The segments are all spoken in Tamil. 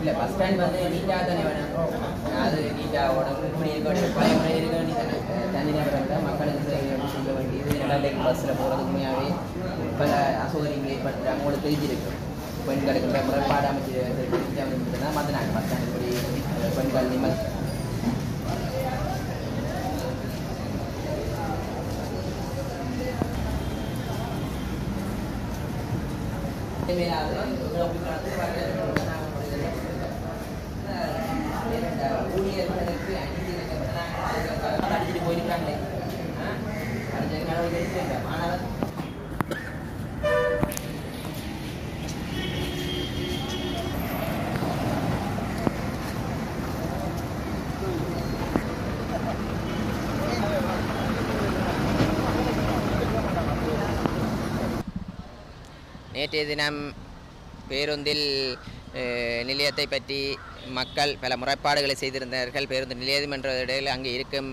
இல்ல பஸ் ஸ்டாண்ட் வந்து நீட்டா தானே வேணும். அது நீட்டா உடம்பு இப்படி இருக்க பழைய முறை இருக்க நீ தனி நபர்கள் மக்களுக்கு செய்ய வேண்டியது ரெண்டாயிரம் பஸ்ஸில் போகிறது உண்மையாகவே பல அசௌகரியங்கள் ஏற்பட்டு அவங்களுக்கு தெரிஞ்சிருக்கு. பெண்களுக்கு முறைப்பாடு அமைச்சிருந்தா மாற்றினாங்க பஸ் ஸ்டாண்ட் இப்படி பெண்கள் நிம்மதி ஊழியர்களுக்கு அடிச்சுட்டு போயிருக்காங்களே அடிச்ச நடவடிக்கை மாணவர் நேற்றைய தினம் பேருந்தில் நிலையத்தை பற்றி மக்கள் பல முறைப்பாடுகளை செய்திருந்தார்கள். பேருந்து நிலையம் என்ற இடையில் அங்கே இருக்கும்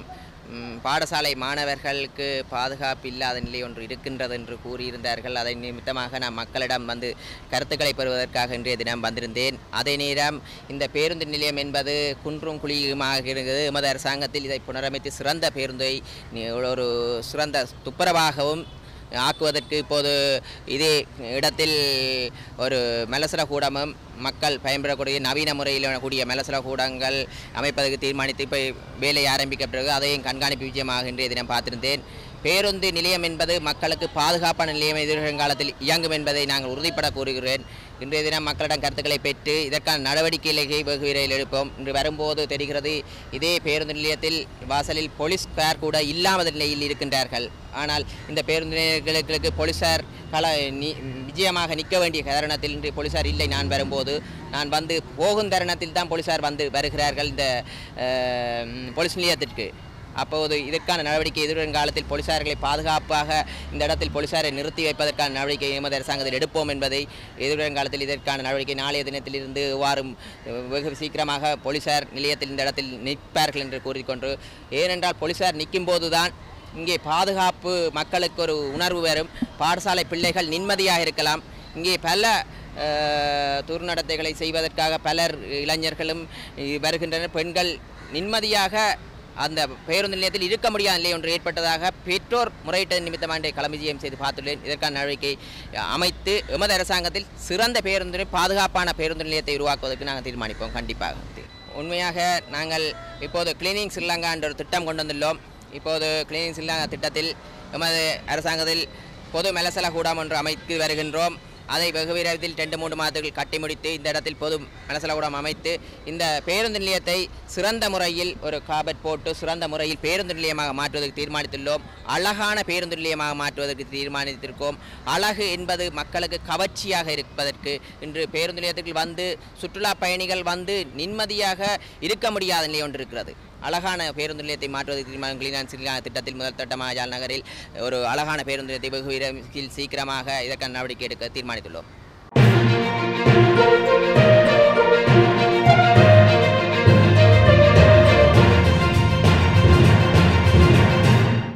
பாடசாலை மாணவர்களுக்கு பாதுகாப்பு இல்லாத நிலை ஒன்று இருக்கின்றது என்று கூறியிருந்தார்கள். அதை நிமித்தமாக நான் மக்களிடம் வந்து கருத்துக்களை பெறுவதற்காக இன்றைய தினம் வந்திருந்தேன். அதே நேரம் இந்த பேருந்து நிலையம் என்பது குன்றும் குழியுமாக இருக்கிறது. எமது அரசாங்கத்தில் இதை புனரமைத்து சிறந்த பேருந்தை ஒரு சிறந்த துப்புரவாகவும் ஆக்குவதற்கு இப்போது இதே இடத்தில் ஒரு மலசல கூடமும் மக்கள் பயன்பெறக்கூடிய நவீன முறையில் கூடிய மலசல கூடங்கள் அமைப்பதற்கு தீர்மானித்து இப்போ வேலை ஆரம்பிக்கப்பட்டது. அதையும் கண்காணிப்பு விஜயமாக இன்றைய தினம் பார்த்திருந்தேன். பேருந்து நிலையம் என்பது மக்களுக்கு பாதுகாப்பான நிலையம் எதிர்காலத்தில் இயங்கும் என்பதை நாங்கள் உறுதிப்பட கூறுகிறேன். இன்றைய தினம் மக்களிடம் கருத்துக்களை பெற்று இதற்கான நடவடிக்கைகளை வெகு விரைவில் எடுப்போம். இன்று வரும்போது தெரிகிறது இதே பேருந்து நிலையத்தில் வாசலில் போலீஸ்கார் கூட இல்லாத நிலையில் இருக்கின்றார்கள். ஆனால் இந்த பேருந்து நிலையங்களுக்கு போலீசார் விஜயமாக நிற்க வேண்டிய தருணத்தில் இன்று போலீசார் இல்லை. நான் வரும்போது நான் வந்து போகும் தருணத்தில் தான் போலீசார் வந்து வருகிறார்கள் இந்த போலீஸ் நிலையத்திற்கு. அப்போது இதற்கான நடவடிக்கை எதிர்காலத்தில் போலீசார்களை பாதுகாப்பாக இந்த இடத்தில் போலீசாரை நிறுத்தி வைப்பதற்கான நடவடிக்கை எமது அரசாங்கத்தில் எடுப்போம் என்பதை எதிர்காலத்தில் இதற்கான நடவடிக்கை நாளைய தினத்திலிருந்து வாரும் வெகு சீக்கிரமாக போலீசார் நிலையத்தில் இந்த இடத்தில் நிற்பார்கள் என்று கூறிக்கொண்டு, ஏனென்றால் போலீசார் நிற்கும் போதுதான் இங்கே பாதுகாப்பு மக்களுக்கு ஒரு உணர்வு வரும். பாடசாலை பிள்ளைகள் நிம்மதியாக இருக்கலாம். இங்கே பல துர்நடத்தைகளை செய்வதற்காக பலர் இளைஞர்களும் வருகின்றனர். பெண்கள் நிம்மதியாக அந்த பேருந்து நிலையத்தில் இருக்க முடியாத நிலை ஒன்று ஏற்பட்டதாக பெற்றோர் முறையிட்டது நிமித்தமாக களமிஜயம் செய்து பார்த்துள்ளேன். இதற்கான நடவடிக்கை அமைத்து எமது அரசாங்கத்தில் சிறந்த பேருந்து பாதுகாப்பான பேருந்து நிலையத்தை உருவாக்குவதற்கு நாங்கள் தீர்மானிப்போம். கண்டிப்பாக உண்மையாக நாங்கள் இப்போது கிளீனிங் ஸ்ரீலங்கா என்ற ஒரு திட்டம் கொண்டு வந்துள்ளோம். இப்போது கிளீனிங் ஸ்ரீலங்கா திட்டத்தில் எமது அரசாங்கத்தில் பொது மலசல கூடம் ஒன்று அமைத்து வருகின்றோம். அதை வெகு விரைவில் 2-3 மாதங்கள் கட்டி முடித்து இந்த இடத்தில் பொது மலசல கூடம் அமைத்து இந்த பேருந்து நிலையத்தை சிறந்த முறையில் ஒரு காபட் போட்டு சிறந்த முறையில் பேருந்து நிலையமாக மாற்றுவதற்கு தீர்மானித்துள்ளோம். அழகான பேருந்து நிலையமாக மாற்றுவதற்கு தீர்மானித்திருக்கோம். அழகு என்பது மக்களுக்கு கவர்ச்சியாக இருப்பதற்கு இன்று பேருந்து நிலையத்தில் வந்து சுற்றுலா பயணிகள் வந்து நிம்மதியாக இருக்க முடியாத நிலை ஒன்று இருக்கிறது. அழகான பேருந்து நிலையத்தை மாற்றுவதற்கு தீர்மானம் திட்டத்தில் முதல் திட்டமாக யாழ் நகரில் ஒரு அழகான பேருந்து நிலையத்தை வெகு விரைவில் சீக்கிரமாக இதற்கான நடவடிக்கை எடுக்க தீர்மானித்துள்ளோம்.